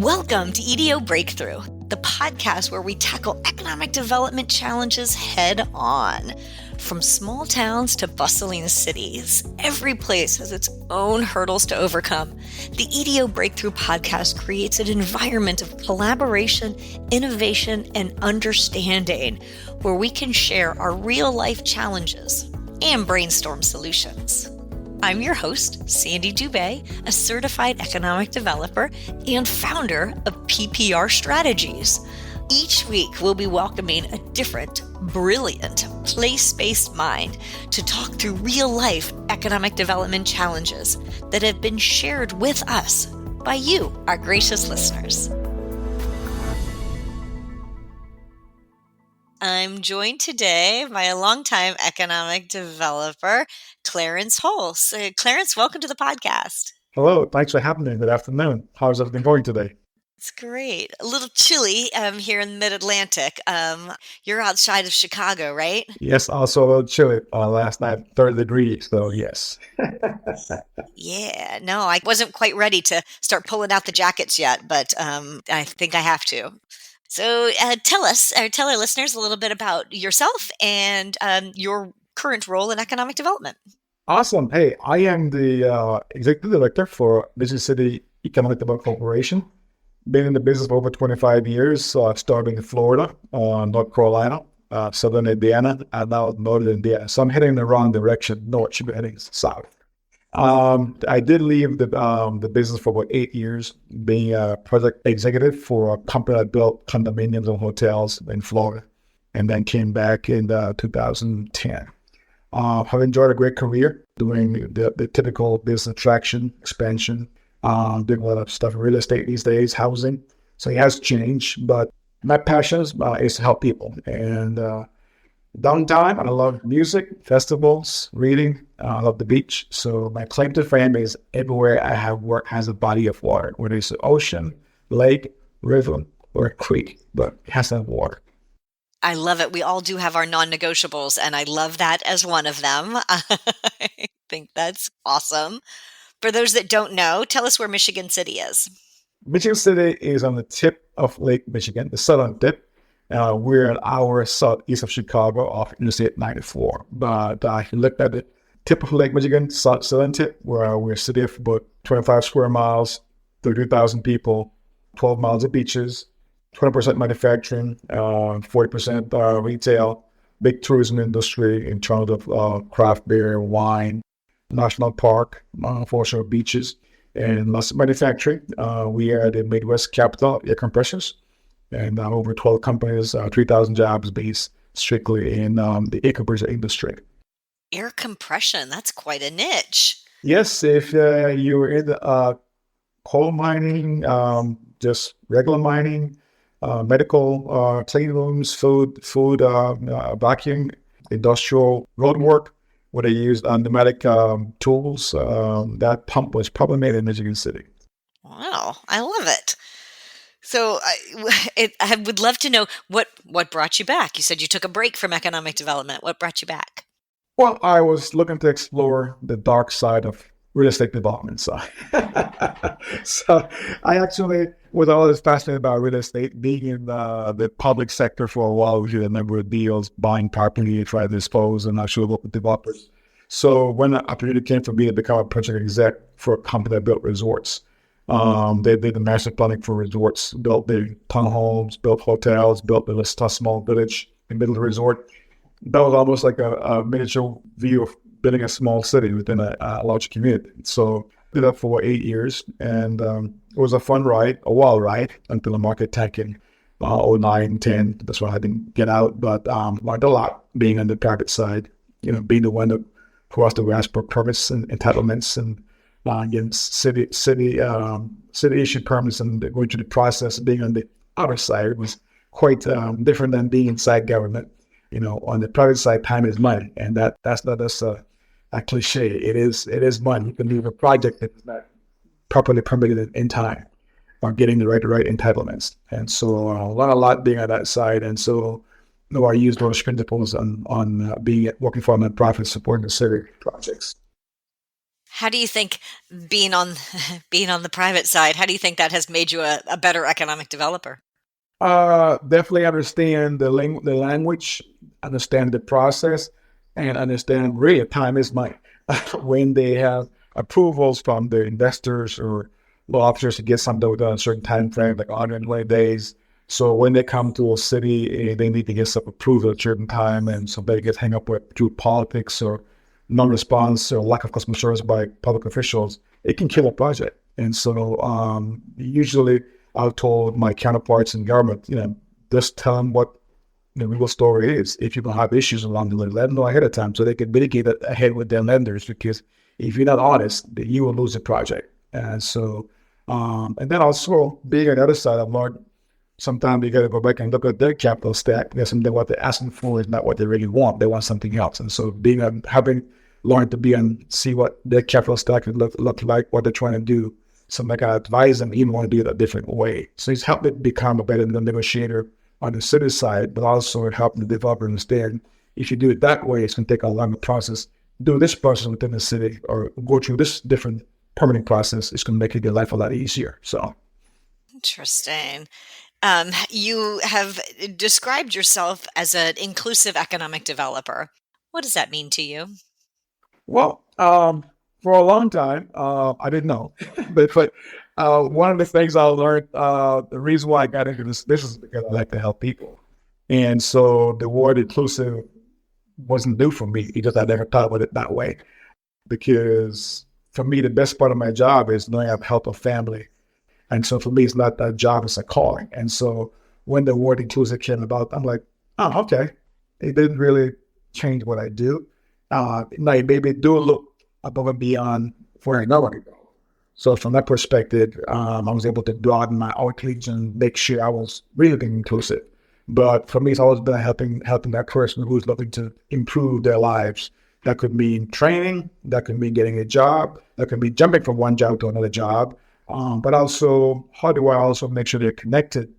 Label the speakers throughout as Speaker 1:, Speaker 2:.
Speaker 1: Welcome to EDO Breakthrough, the podcast where we tackle economic development challenges head on. From small towns to bustling cities, every place has its own hurdles to overcome. The EDO Breakthrough podcast creates an environment of collaboration, innovation, and understanding where we can share our real-life challenges and brainstorm solutions. I'm your host, Sandy Dubé, a certified economic developer and founder of PPR Strategies. Each week, we'll be welcoming a different, brilliant, place-based mind to talk through real-life economic development challenges that have been shared with us by you, our gracious listeners. I'm joined today by a longtime economic developer, Clarence Hulse. Clarence, welcome to the podcast.
Speaker 2: Hello, thanks for having me. Good afternoon. How's everything going today?
Speaker 1: It's great. A little chilly here in the mid-Atlantic. You're outside of Chicago, right?
Speaker 2: Yes, also a little chilly. Last night, 30 degrees, so yes.
Speaker 1: Yeah, no, I wasn't quite ready to start pulling out the jackets yet, but I think I have to. So tell our listeners a little bit about yourself and your current role in economic development.
Speaker 2: Awesome. Hey, I am the executive director for Mission City Economic Development Corporation. Been in the business for over 25 years. So I started in Florida, North Carolina, Southern Indiana, and now Northern Indiana. So I'm heading in the wrong direction. North should be heading south. I did leave the business for about 8 years, being a project executive for a company that built condominiums and hotels in Florida, and then came back in 2010. I've enjoyed a great career doing the typical business attraction, expansion, doing a lot of stuff in real estate these days, housing. So it has changed, but my passion is to help people. And downtime, I love music, festivals, reading. I love the beach. So my claim to fame is everywhere I have worked has a body of water, whether it's an ocean, lake, river, or a creek, but it has to have water.
Speaker 1: I love it. We all do have our non-negotiables, and I love that as one of them. I think that's awesome. For those that don't know, tell us where Michigan City is.
Speaker 2: Michigan City is on the tip of Lake Michigan, the southern tip. We're an hour southeast of Chicago off Interstate 94. But if you look at the tip of Lake Michigan, southern tip, where we're a city of about 25 square miles, 32,000 people, 12 miles of beaches, 20% manufacturing, 40% retail, big tourism industry in terms of craft beer, wine, national park, offshore beaches, and lots of manufacturing. We are the Midwest capital of air compressors, and over 12 companies, 3,000 jobs based strictly in the air compressor industry.
Speaker 1: Air compression, that's quite a niche.
Speaker 2: Yes, if you were in coal mining, just regular mining, medical, clean rooms, food, vacuum, industrial road work, where they used pneumatic tools, that pump was probably made in Michigan City.
Speaker 1: Wow, I love it. So I would love to know what brought you back. You said you took a break from economic development. What brought you back?
Speaker 2: Well, I was looking to explore the dark side of real estate development. So I actually was always fascinated about real estate, being in the public sector for a while. We did a number of deals, buying property, try to dispose, and actually work with developers. So when the opportunity came for me to become a project exec for a company that built resorts, they did the master planning for resorts, built the townhomes, built hotels, built a small village in the middle of the resort. That was almost like a miniature view of building a small city within a large community. So did that for 8 years, and it was a fun ride, a wild ride, until the market tanked in 09, 10. That's why I didn't get out, but learned a lot being on the private side, being the one that crossed the grass for permits and entitlements and getting city issued permits and going through the process of being on the other side was quite different than being inside government. On the private side, time is money, and that's not just a cliche. It is money. You can leave a project that's not properly permitted in time, or getting the right entitlements. And so I learned a lot being on that side. And so I use those principles on working for a nonprofit supporting the city projects.
Speaker 1: How do you think being on being on the private side, how do you think that has made you a better economic developer?
Speaker 2: Definitely understand the language, understand the process, and understand really time is money. When they have approvals from the investors or law officers to get something done in a certain time frame, like 120 days. So when they come to a city, they need to get some approval at a certain time, and so they get hung up with through politics or non-response or lack of customer service by public officials. It can kill a project. And so usually I've told my counterparts in government, just tell them what the real story is. If you're going to have issues along the way, let them know ahead of time so they can mitigate it ahead with their lenders. Because if you're not honest, then you will lose the project. And so, and then also being on the other side, I've learned sometimes you got to go back and look at their capital stack. Because something what they're asking for is not what they really want. They want something else. And so having learned to be on, see what their capital stack would look like, what they're trying to do. So I can advise them even want to do it a different way. So it's helped me become a better negotiator on the city side, but also it helped the developer understand if you do it that way, it's going to take a longer process. Do this process within the city or go through this different permitting process, it's going to make your life a lot easier. So,
Speaker 1: Interesting. You have described yourself as an inclusive economic developer. What does that mean to you?
Speaker 2: well, for a long time, I didn't know, but one of the things I learned, the reason why I got into this business is because I like to help people. And so the word inclusive wasn't new for me. It just I never thought about it that way. Because for me, the best part of my job is knowing I've helped a family. And so for me, it's not a job, it's a calling. And so when the word inclusive came about, I'm like, oh, okay. It didn't really change what I do. Like maybe do look above and beyond where I know I go. So from that perspective, I was able to broaden my outreach and make sure I was really being inclusive. But for me, it's always been helping that person who's looking to improve their lives. That could mean training, that could mean getting a job, that could be jumping from one job to another job. But also, how do I also make sure they're connected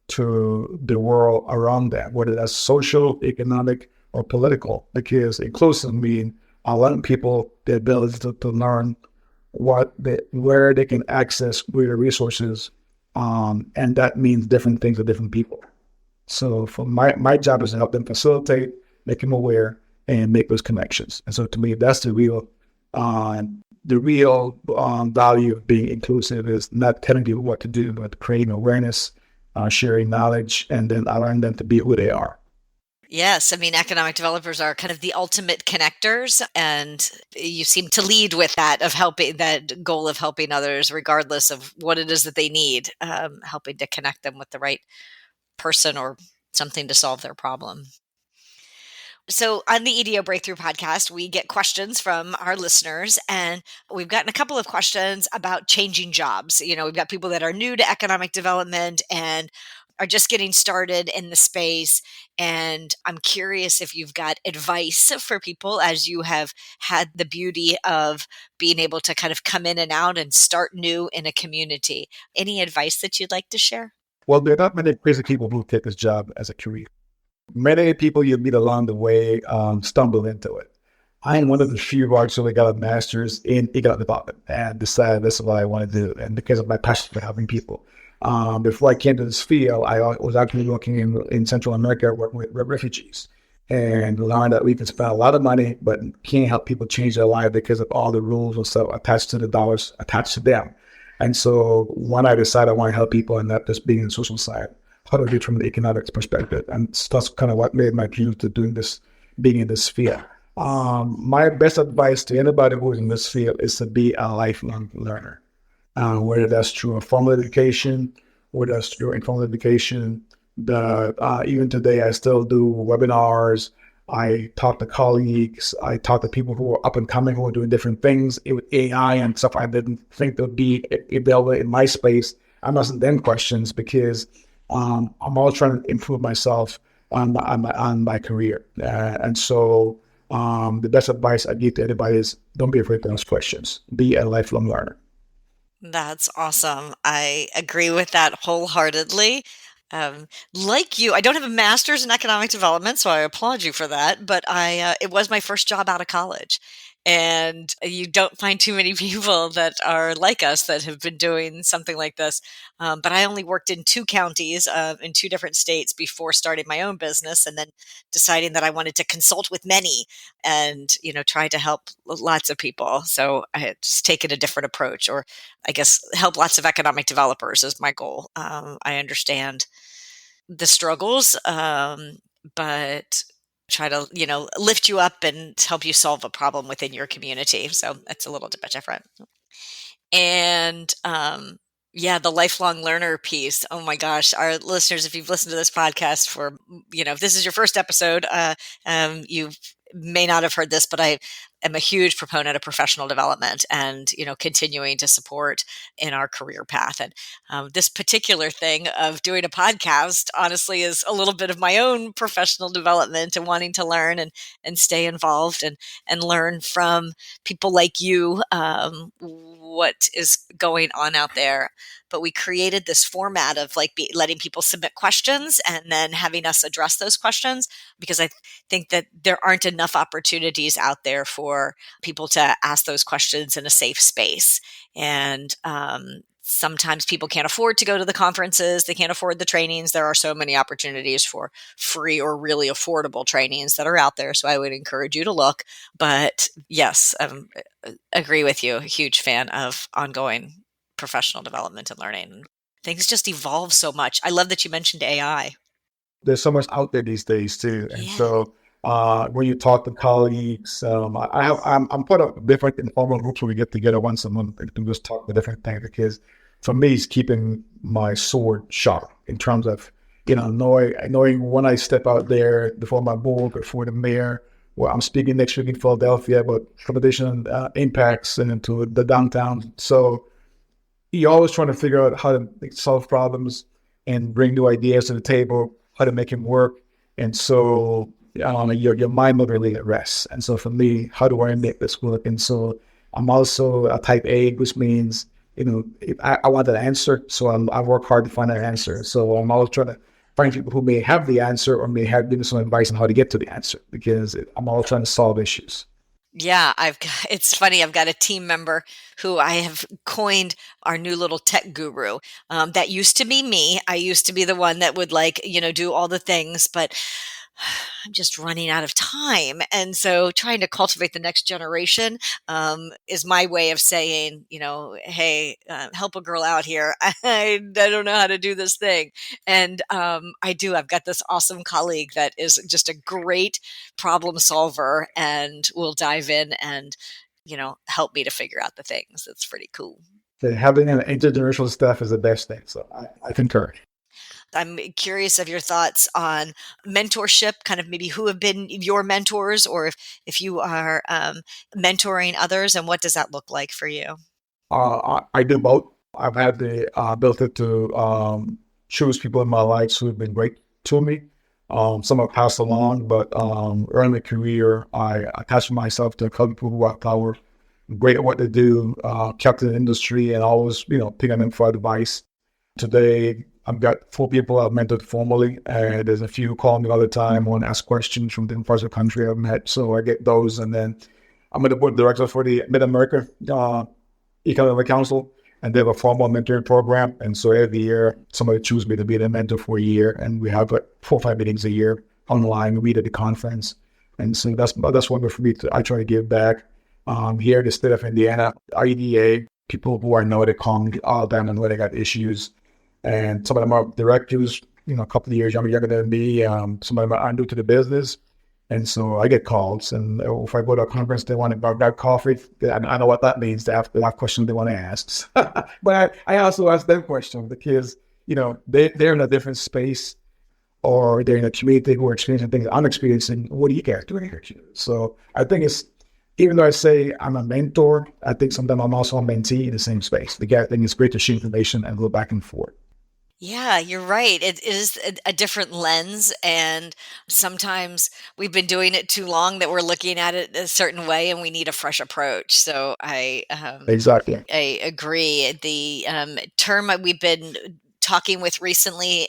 Speaker 2: to the world around them, whether that's social, economic, or political? Because inclusive means allowing people the ability to learn where they can access greater resources, and that means different things to different people. So for my job is to help them facilitate, make them aware, and make those connections. And so to me, that's the real value of being inclusive is not telling people what to do, but creating awareness, sharing knowledge, and then allowing them to be who they are.
Speaker 1: Yes, I mean, economic developers are kind of the ultimate connectors, and you seem to lead with that goal of helping others, regardless of what it is that they need, helping to connect them with the right person or something to solve their problem. So, on the EDO Breakthrough podcast, we get questions from our listeners, and we've gotten a couple of questions about changing jobs. We've got people that are new to economic development and are just getting started in the space. And I'm curious if you've got advice for people as you have had the beauty of being able to kind of come in and out and start new in a community. Any advice that you'd like to share?
Speaker 2: Well, there are not many crazy people who take this job as a career. Many people you meet along the way stumble into it. I am one of the few who actually got a master's in economic development and decided this is what I want to do. And because of my passion for helping people. Before I came to this field, I was actually working in Central America, working with refugees, and learned that we can spend a lot of money, but can't help people change their life because of all the rules and stuff attached to the dollars attached to them. And so when I decided I want to help people and not just being in the social side, how to do it from the economics perspective. And that's kind of what made my view to doing this, being in this field. My best advice to anybody who's in this field is to be a lifelong learner, whether that's through a formal education, whether that's through informal education. Even today, I still do webinars. I talk to colleagues. I talk to people who are up and coming, who are doing different things with AI and stuff I didn't think would be available in my space. I'm asking them questions because I'm always trying to improve myself on my career. And so the best advice I give to anybody is don't be afraid to ask questions. Be a lifelong learner.
Speaker 1: That's awesome. I agree with that wholeheartedly. Like you, I don't have a master's in economic development, so I applaud you for that. But it was my first job out of college, And you don't find too many people that are like us that have been doing something like this. But I only worked in 2 counties in 2 different states before starting my own business, and then deciding that I wanted to consult with many and, try to help lots of people. So I had just taken a different approach, or I guess help lots of economic developers is my goal. I understand the struggles, but try to, lift you up and help you solve a problem within your community. So that's a little bit different. And yeah, the lifelong learner piece. Oh my gosh, our listeners, if you've listened to this podcast for, if this is your first episode, you may not have heard this, but I am a huge proponent of professional development and, continuing to support in our career path. And this particular thing of doing a podcast, honestly, is a little bit of my own professional development and wanting to learn and stay involved and learn from people like you, what is going on out there. But we created this format of like letting people submit questions and then having us address those questions, because I think that there aren't enough opportunities out there for people to ask those questions in a safe space. And sometimes people can't afford to go to the conferences. They can't afford the trainings. There are so many opportunities for free or really affordable trainings that are out there. So I would encourage you to look. But yes, agree with you. A huge fan of ongoing professional development and learning. Things just evolve so much. I love that you mentioned AI.
Speaker 2: There's so much out there these days too, and
Speaker 1: Yeah.
Speaker 2: so when you talk to colleagues, I'm part of different informal groups where we get together once a month to just talk to different things, because for me, it's keeping my sword sharp in terms of knowing when I step out there before my board, before the mayor, where I'm speaking next week in Philadelphia about competition impacts and into the downtown. So you're always trying to figure out how to solve problems and bring new ideas to the table, how to make them work. And so your mind will really at rest. And so for me, how do I make this work? And so I'm also a type A, which means, if I want an answer. So I work hard to find an answer. So I'm always trying to find people who may have the answer or may have given some advice on how to get to the answer, because I'm always trying to solve issues.
Speaker 1: Yeah, it's funny. I've got a team member who I have coined our new little tech guru. That used to be me. I used to be the one that would do all the things, but I'm just running out of time. And so trying to cultivate the next generation is my way of saying, hey, help a girl out here. I don't know how to do this thing. And I do. I've got this awesome colleague that is just a great problem solver and will dive in and, help me to figure out the things. That's pretty cool.
Speaker 2: So having an intergenerational staff is the best thing. So I concur.
Speaker 1: I'm curious of your thoughts on mentorship, kind of maybe who have been your mentors, or if you are mentoring others, and what does that look like for you?
Speaker 2: I do both. I've had the ability to choose people in my life who have been great to me. Some have passed along, but early in my career, I attached myself to a couple people who I thought were great at what they do, kept in the industry, and always, picking them for advice. Today, I've got 4 people I've mentored formally, and there's a few who call me all the time, want to ask questions from different parts of the country I've met. So I get those, and then I'm the board director for the Mid-America Economic Council, and they have a formal mentoring program. And so every year, somebody chooses me to be their mentor for a year, and we have like 4 or 5 meetings a year online. We meet at the conference, and so that's one way for me. I try to give back. Here in the state of Indiana, IDA, people who I know, they call me all the time and when they got issues. And some of them are directives, a couple of years younger than me. Some of them are new to the business. And so I get calls. And if I go to a conference, they want to grab coffee. I know what that means. They have questions they want to ask. But I also ask them questions because, they're in a different space, or they're in a community who are experiencing things I'm experiencing. What do you guys do here? So I think even though I say I'm a mentor, I think sometimes I'm also a mentee in the same space. I think it's great to share information and go back and forth.
Speaker 1: Yeah, you're right. It is a different lens, and sometimes we've been doing it too long that we're looking at it a certain way, and we need a fresh approach. So
Speaker 2: Exactly.
Speaker 1: I agree. The term we've been talking with recently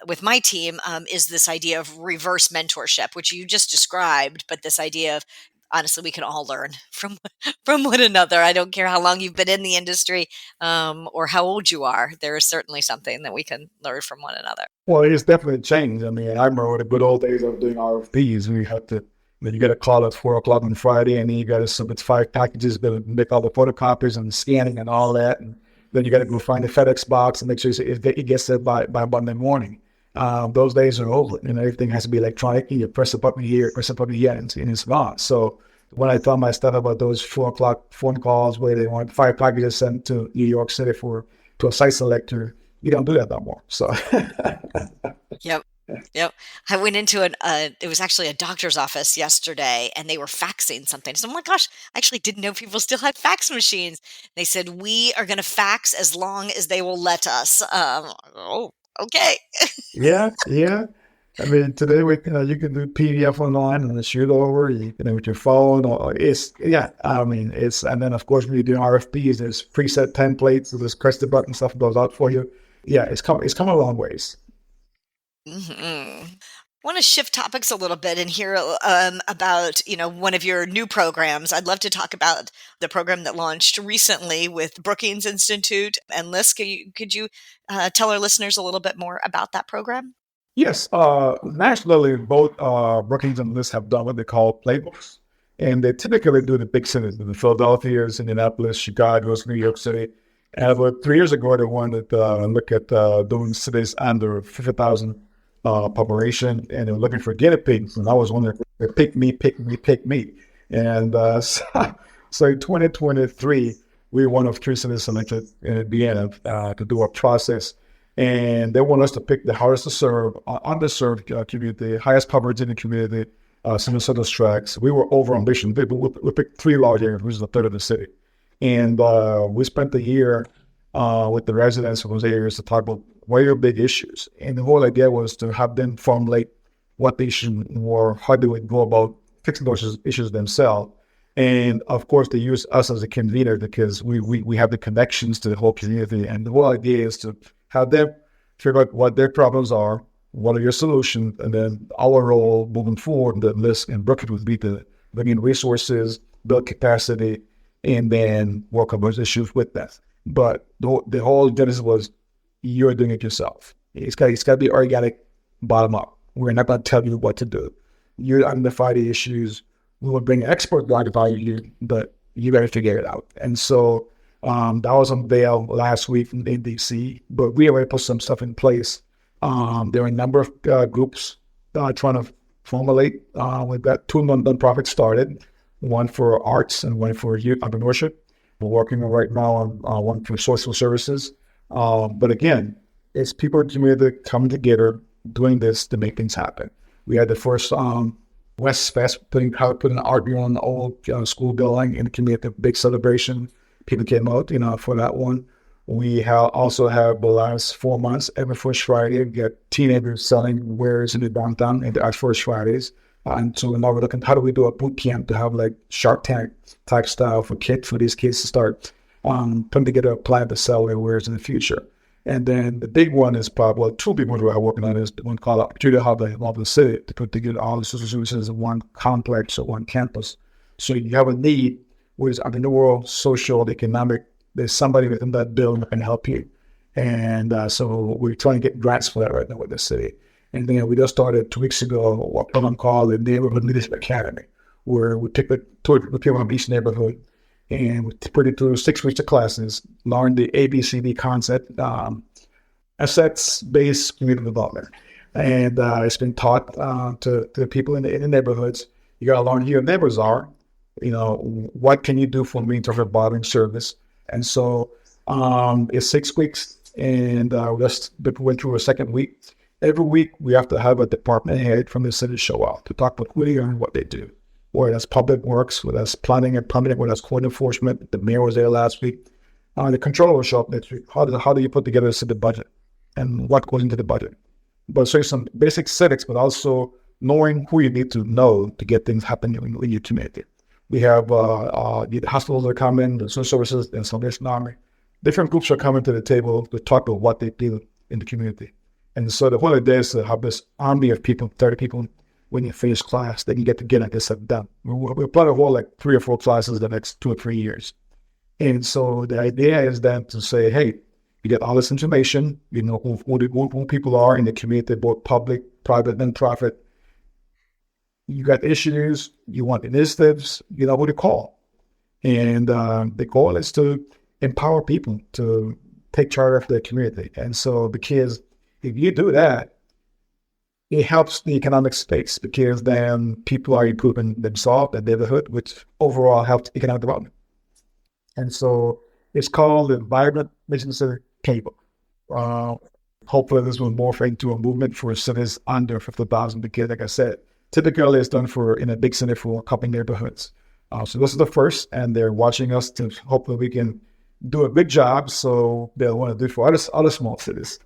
Speaker 1: with my team is this idea of reverse mentorship, which you just described, but this idea of honestly, we can all learn from one another. I don't care how long you've been in the industry, or how old you are. There is certainly something that we can learn from one another.
Speaker 2: Well, it's definitely changed. I mean, I remember the good old days of doing RFPs. We had to, then you get a call at 4 o'clock on Friday, and then you got to submit 5 packages, got to make all the photocopies and the scanning and all that. And then you got to go find the FedEx box and make sure it gets there by Monday morning. Those days are over, and everything has to be electronic. You press a button here, press a button here, and it's gone. So when I thought my stuff about those 4 o'clock phone calls where they want 5 packages sent to New York City to a site selector, you don't do that no more. So
Speaker 1: Yep. Yep. I went into it was actually a doctor's office yesterday, and they were faxing something. So I'm like, gosh, I actually didn't know people still had fax machines. They said, we are going to fax as long as they will let us. Oh, okay.
Speaker 2: yeah, yeah. I mean, today you can do PDF online and shoot over. You can do it with your phone. Or I mean, and then of course when you do RFPs, there's preset templates. So there's press the button stuff goes out for you. Yeah, it's come a long ways.
Speaker 1: I want to shift topics a little bit and hear about one of your new programs. I'd love to talk about the program that launched recently with Brookings Institute and LISC. Could you tell our listeners a little bit more about that program?
Speaker 2: Yes, nationally, both Brookings and LISC have done what they call playbooks, and they typically do the big cities, the Philadelphia's, Indianapolis, Chicago's, New York City. And about 3 years ago, they wanted to look at doing cities under 50,000 population, and they were looking for guinea pigs. And I was wondering, pick me. And so in 2023, we were one of 3 cities selected in Indiana to do a process. And they want us to pick the hardest to serve, underserved community, highest coverage in the community, single service tracks. We were over ambition. We picked 3 large areas, which is a third of the city. And we spent the year with the residents of those areas to talk about what are your big issues. And the whole idea was to have them formulate what the issues were, how they would go about fixing those issues themselves. And of course, they use us as a convener because we have the connections to the whole community. And the whole idea is to have them figure out what their problems are, what are your solutions, and then our role moving forward, the LISC and Brookings would be to bring in resources, build capacity, and then work on those issues with that. But the whole genesis was you're doing it yourself. It's got to be organic, bottom up. We're not going to tell you what to do. You identify the issues. We will bring experts to identify you, but you got to figure it out. And so that was unveiled last week in DC, but we already put some stuff in place. There are a number of groups trying to formulate. We've got 2 nonprofits started, one for arts and one for youth entrepreneurship. We're working right now on one for social services. But again, it's people in the community coming together, doing this to make things happen. We had the first West Fest, putting an art mural on the old school building in the community, a big celebration. People came out, for that one. We also have the last 4 months, every first Friday, we get teenagers selling wares in the downtown and at First Fridays. And so now we're looking, how do we do a boot camp to have like Shark Tank type style for these kids to start putting together a plan to sell their wares in the future. And then the big one is probably, well, 2 big ones we're working on is the one called Opportunity Hub of the City to put together all the social services in one complex or one campus. So you have a need, where it's entrepreneurial, social, economic, there's somebody within that building that can help you. And so we're trying to get grants for that right now with the city. And then we just started 2 weeks ago a program called the Neighborhood Leadership Academy, where we take the people from each neighborhood and we put it through 6 weeks of classes, learn the ABCD concept, assets-based community development. And it's been taught to the people in the neighborhoods. You got to learn who your neighbors are. What can you do for me in terms of bothering service? And so it's 6 weeks, and we just went through a second week. Every week, we have to have a department head from the city show up to talk about who they are and what they do. Whether that's public works, whether that's planning and permitting, whether that's code enforcement. The mayor was there last week. The controller will show up next week. How do you put together a city budget and what goes into the budget? But so some basic civics, but also knowing who you need to know to get things happening in your community. We have the hospitals that are coming, the social services, and Salvation Army. Different groups are coming to the table to talk about what they do in the community. And so the whole idea is to have this army of people, 30 people, when you finish class, then you get to get this stuff done. We're planning to hold like 3 or 4 classes the next 2 or 3 years. And so the idea is then to say, hey, you get all this information, you know who people are in the community, both public, private, nonprofit. You got issues, you want initiatives, you know who to call. And the goal is to empower people to take charge of their community. And so because if you do that, it helps the economic space, because then people are improving themselves, their neighborhood, which overall helps economic development. And so it's called the Vibrant Mission Center Cable. Hopefully this will morph into a movement for cities under 50,000, because like I said, typically it's done in a big center for a couple neighborhoods. So this is the first, and they're watching us to hopefully we can do a big job, so they'll want to do it for other small cities.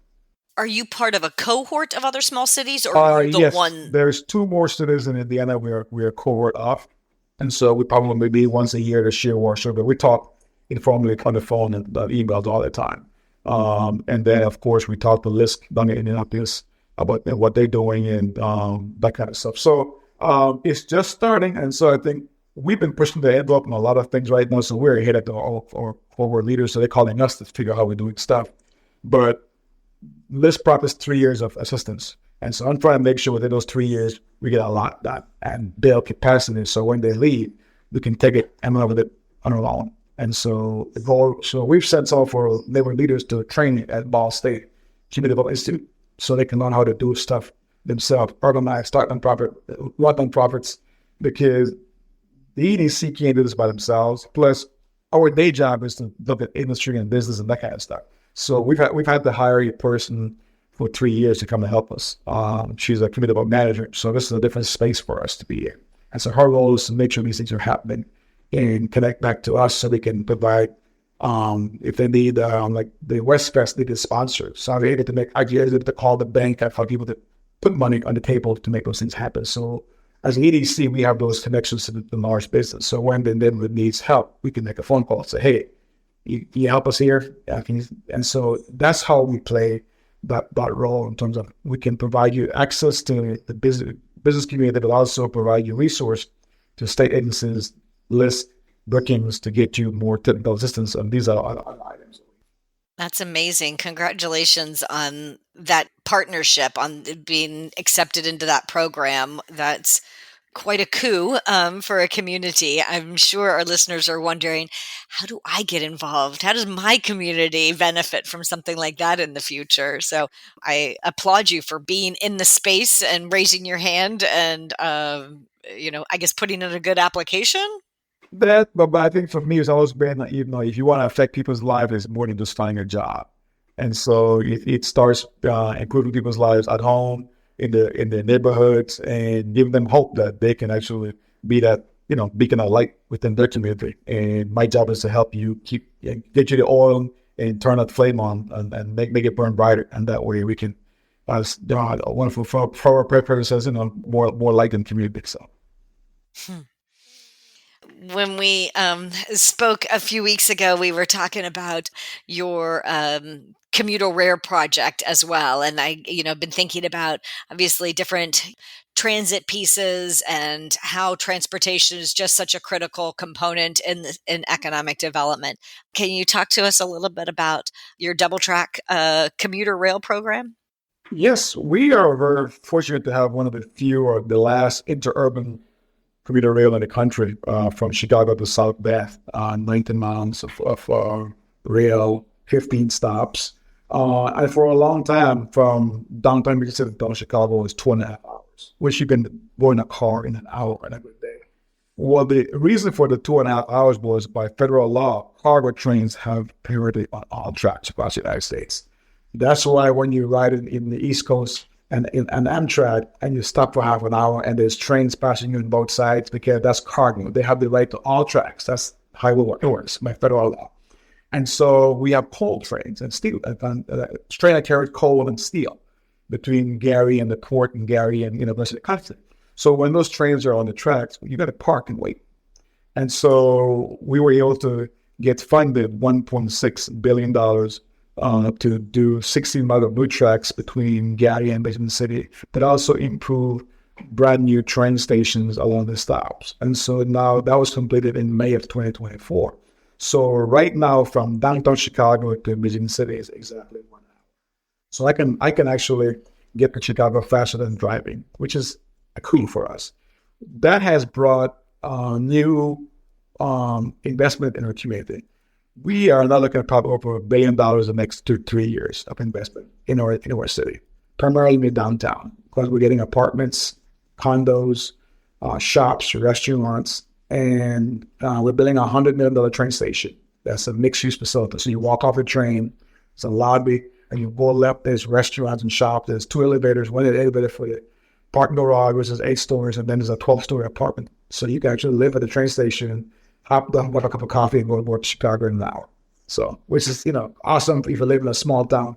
Speaker 1: Are you part of a cohort of other small cities, or are you the
Speaker 2: yes,
Speaker 1: one?
Speaker 2: There's 2 more cities in Indiana we're a cohort of, and so we probably meet once a year to share workshop, but we talk informally on the phone and emails all the time. And then, of course, we talk to LISC down in Indianapolis about what they're doing and that kind of stuff. So it's just starting, and so I think we've been pushing the envelope on a lot of things right now, so we're ahead of our forward leaders, so they're calling us to figure out how we're doing stuff. But LISC promised 3 years of assistance, and so I'm trying to make sure within those 3 years we get a lot done and build capacity, so when they leave, we can take it and run with it on our own. And so the goal, so we've sent some for labor leaders to train at Ball State Community Development Institute, so they can learn how to do stuff themselves, organize, start nonprofit, run nonprofits, because the EDC can't do this by themselves. Plus, our day job is to look at industry and business and that kind of stuff. So we've had to hire a person for 3 years to come and help us. She's a community development manager, so this is a different space for us to be in. And so her role is to make sure these things are happening and connect back to us so we can provide, if they need, like the West Fest needed sponsors. So I'm able to make ideas to call the bank and for people to put money on the table to make those things happen. So as an EDC, we have those connections to the large business. So when the neighborhood needs help, we can make a phone call and say, hey, you help us here? And so that's how we play that role in terms of we can provide you access to the business community, but also provide you resource to state agencies, LISC, Brookings to get you more technical assistance. And these are other items.
Speaker 1: That's amazing. Congratulations on that partnership, on being accepted into that program. That's quite a coup for a community. I'm sure our listeners are wondering, how do I get involved? How does my community benefit from something like that in the future? So I applaud you for being in the space and raising your hand and, I guess putting in a good application.
Speaker 2: But I think for me, it's always been, if you want to affect people's lives, it's more than just finding a job. And so it starts improving people's lives at home, in the neighborhoods, and giving them hope that they can actually be that, beacon of light within their community. And my job is to help you get you the oil and turn that flame on and make it burn brighter. And that way we can, as a wonderful former president says, more light in the community. So.
Speaker 1: When we spoke a few weeks ago, we were talking about your commuter rail project as well. And I, been thinking about obviously different transit pieces and how transportation is just such a critical component in economic development. Can you talk to us a little bit about your double track commuter rail program?
Speaker 2: Yes, we are very fortunate to have one of the few or the last interurban commuter rail in the country, from Chicago to South Bend, 19 miles of rail, 15 stops. And for a long time, from downtown Mississippi to downtown Chicago was 2.5 hours, which you can go in a car in an hour in a good day. Well, the reason for the 2.5 hours was by federal law, cargo trains have priority on all tracks across the United States. That's why when you ride in the East Coast, and in an Amtrak, and you stop for half an hour, and there's trains passing you on both sides, because that's cargo. They have the right to all tracks. That's how it works by federal law. And so we have coal trains and steel. Train that carries coal and steel between Gary and the port and Gary and University of Wisconsin. So when those trains are on the tracks, you got to park and wait. And so we were able to get funded $1.6 billion to do 16 miles of new tracks between Gary and Basement City that also improve brand new train stations along the stops. And so now that was completed in May of 2024. So right now from downtown Chicago to Michigan City is exactly 1 hour. So I can actually get to Chicago faster than driving, which is cool for us. That has brought new investment in our community. We are now looking at probably over $1 billion in the next 2-3 years of investment in our city, primarily in the downtown, because we're getting apartments, condos, shops, restaurants, and we're building a $100 million train station. That's a mixed-use facility. So you walk off the train, it's a lobby, and you go left, there's restaurants and shops. There's 2 elevators, one elevator for the parking garage, which is 8 stories, and then there's a 12-story apartment. So you can actually live at the train station, hop down, get a cup of coffee, and go to Chicago in an hour. So, which is, awesome if you live in a small town,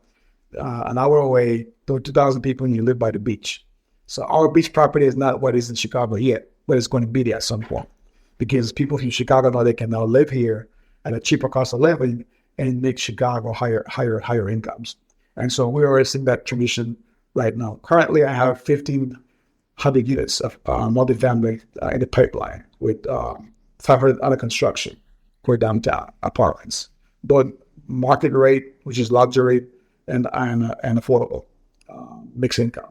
Speaker 2: an hour away, 2,000 people, and you live by the beach. So our beach property is not what is in Chicago yet, but it's going to be there at some point, because people from Chicago know they can now live here at a cheaper cost of living and make Chicago higher incomes. And so we're already seeing that tradition right now. Currently, I have 1,500 units of multifamily in the pipeline with 500 under construction for downtown apartments, both market rate, which is luxury, and affordable, mixed income.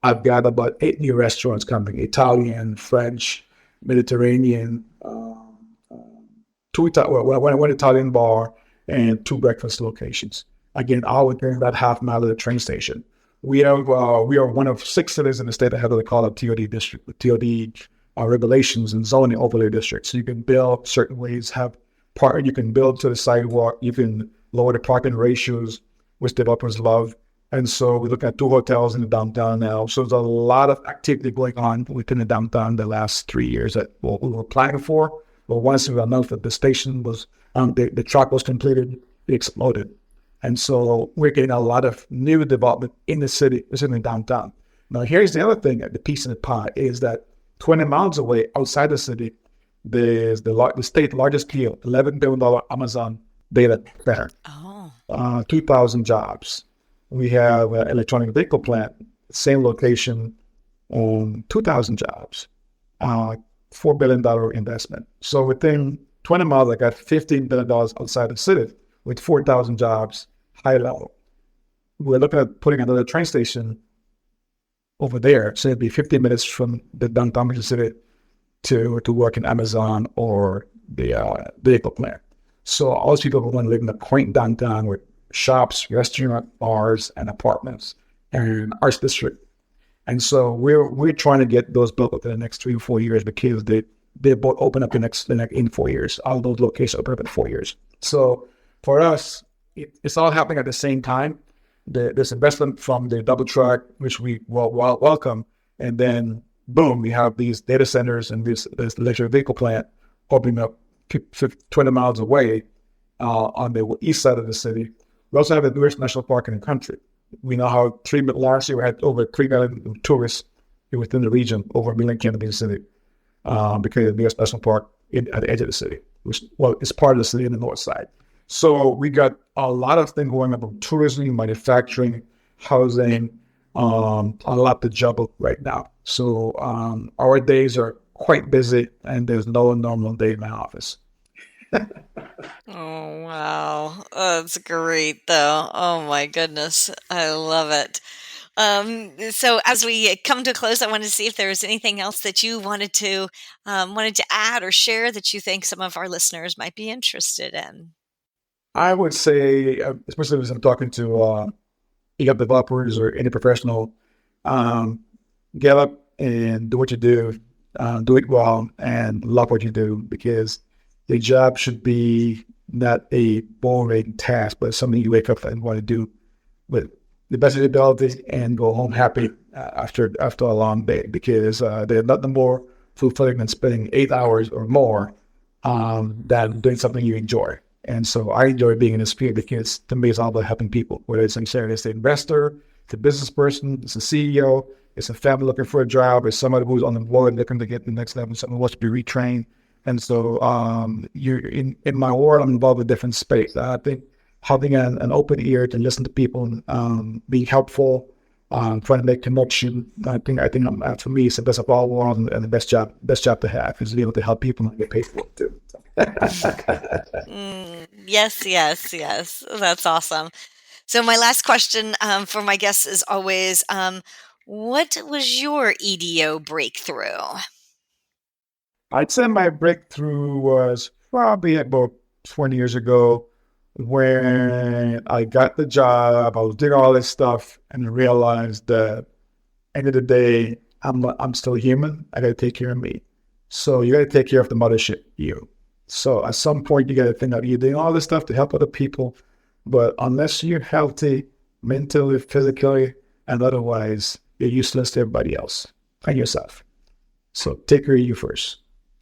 Speaker 2: I've got about 8 new restaurants coming: Italian, French, Mediterranean, one Italian bar, and 2 breakfast locations. Again, all within that half mile of the train station. We are one of 6 cities in the state that have what they call a TOD district, with TOD regulations and zoning overlay districts. So you can build certain ways, you can build to the sidewalk, you can lower the parking ratios, which developers love. And so we look at 2 hotels in the downtown now. So there's a lot of activity going on within the downtown the last 3 years that we were planning for. But once we announced that the station was, the track was completed, it exploded. And so we're getting a lot of new development in the city, especially in downtown. Now, here's the other thing, the piece in the pie, is that 20 miles away outside the city, there's the state's largest deal, $11 billion Amazon data center. 2,000 jobs. We have an electronic vehicle plant, same location, 2,000 jobs, $4 billion investment. So within 20 miles, I got $15 billion outside the city with 4,000 jobs, high level. We're looking at putting another train station over there. So it'd be 15 minutes from the downtown city to work in Amazon or the vehicle plant. So all those people who want to live in a quaint downtown with shops, restaurants, bars, and apartments, and arts district. And so we're trying to get those built up in the next 3 or 4 years, because they both open up in 4 years. All those locations open up in 4 years. So for us, it's all happening at the same time. This investment from the double track, which we welcome, and then boom, we have these data centers and this electric vehicle plant opening up 20 miles away on the east side of the city. We also have the newest national park in the country. We know how last year we had over 3 million tourists within the region, over 1 million came to the city because of the newest national park at the edge of the city, which is part of the city on the north side. So we got a lot of things going on from tourism, manufacturing, housing, a lot to juggle right now. So our days are quite busy, and there's no normal day in my office.
Speaker 1: Oh, wow. That's great, though. Oh, my goodness. I love it. So as we come to a close, I wanted to see if there was anything else that you wanted to add or share that you think some of our listeners might be interested in.
Speaker 2: I would say, especially as I'm talking to EDO developers or any professional, get up and do what you do it well, and love what you do, because the job should be not a boring task, but something you wake up and want to do with the best of your ability and go home happy after a long day, because there's nothing more fulfilling than spending 8 hours or more than doing something you enjoy. And so I enjoy being in this field, because to me, it's all about helping people, whether it's an investor, it's a business person, it's a CEO, it's a family looking for a job, it's somebody who's unemployed looking to get to the next level, someone who wants to be retrained. And so you're in my world, I'm involved with different space. I think having an open ear to listen to people, be helpful, trying to make connection. For me, it's the best of all worlds and the best job to have is to be able to help people and get paid for it too.
Speaker 1: Yes, yes, yes. That's awesome. So my last question for my guests is always, what was your EDO breakthrough?
Speaker 2: I'd say my breakthrough was probably about 20 years ago when I got the job. I was doing all this stuff and I realized that end of the day, I'm still human. I got to take care of me. So you got to take care of the mothership, you. So at some point, you got to think of you're doing all this stuff to help other people, but unless you're healthy, mentally, physically, and otherwise, you're useless to everybody else and yourself. So take care of you first.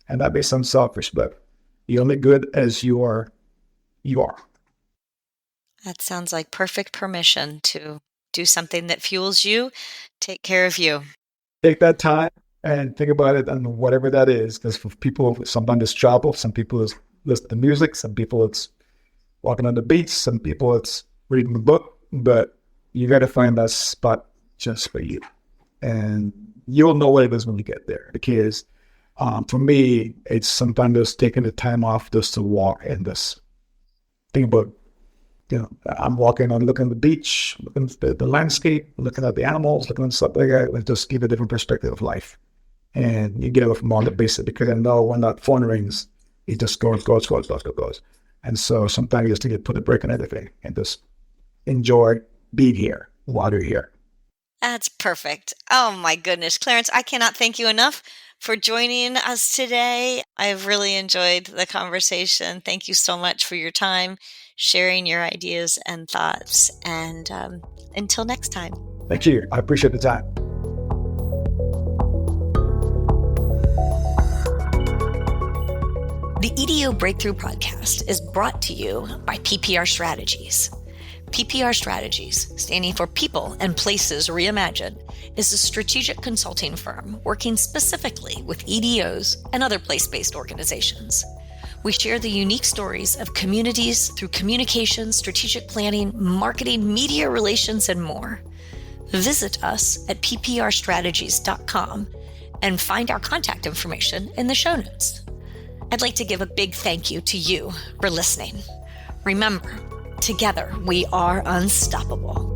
Speaker 2: And that may sound selfish, but you're only good as you are. You are.
Speaker 1: That sounds like perfect permission to do something that fuels you, take care of you.
Speaker 2: Take that time and think about it and whatever that is. Because for people, sometimes it's travel, some people it's listen to music, some people it's walking on the beach, some people it's reading a book, but you got to find that spot just for you. And you'll know what it is when you get there. Because for me, it's sometimes just taking the time off just to walk and just think about, I'm walking on looking at the beach, looking at the landscape, looking at the animals, looking at stuff like that, and just give a different perspective of life. And you get away from all the basic because I know when that phone rings, it just goes. And so sometimes you just need to put a break on everything and just enjoy being here while you're here.
Speaker 1: That's perfect. Oh my goodness, Clarence, I cannot thank you enough for joining us today. I've really enjoyed the conversation. Thank you so much for your time, sharing your ideas and thoughts. And until next time.
Speaker 2: Thank you. I appreciate the time.
Speaker 1: The EDO Breakthrough podcast is brought to you by PPR Strategies. PPR Strategies, standing for People and Places Reimagined, is a strategic consulting firm working specifically with EDOs and other place-based organizations. We share the unique stories of communities through communication, strategic planning, marketing, media relations, and more. Visit us at pprstrategies.com and find our contact information in the show notes. I'd like to give a big thank you to you for listening. Remember, together we are unstoppable.